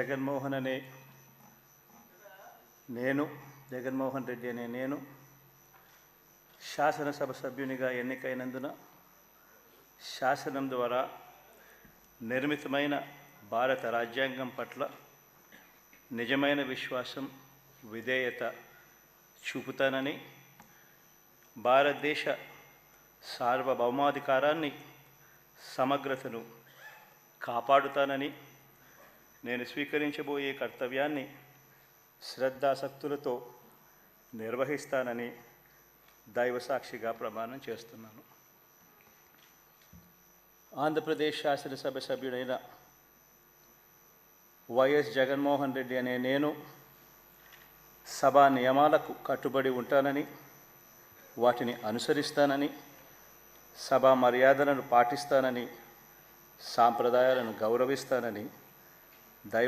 జగన్మోహన్ రెడ్డి అనే నేను శాసనసభ సభ్యునిగా ఎన్నికైనందున శాసనం ద్వారా నిర్మితమైన భారత రాజ్యాంగం పట్ల నిజమైన విశ్వాసం, విధేయత చూపుతానని, భారతదేశ సార్వభౌమాధికారాన్ని, సమగ్రతను కాపాడుతానని, నేను స్వీకరించబోయే కర్తవ్యాన్ని శ్రద్ధాసక్తులతో నిర్వహిస్తానని దైవసాక్షిగా ప్రమాణం చేస్తున్నాను. ఆంధ్రప్రదేశ్ శాసనసభ సభ్యుడైన వైఎస్ జగన్మోహన్ రెడ్డి అనే నేను సభా నియమాలకు కట్టుబడి ఉంటానని, వాటిని అనుసరిస్తానని, సభా మర్యాదలను పాటిస్తానని, సాంప్రదాయాలను గౌరవిస్తానని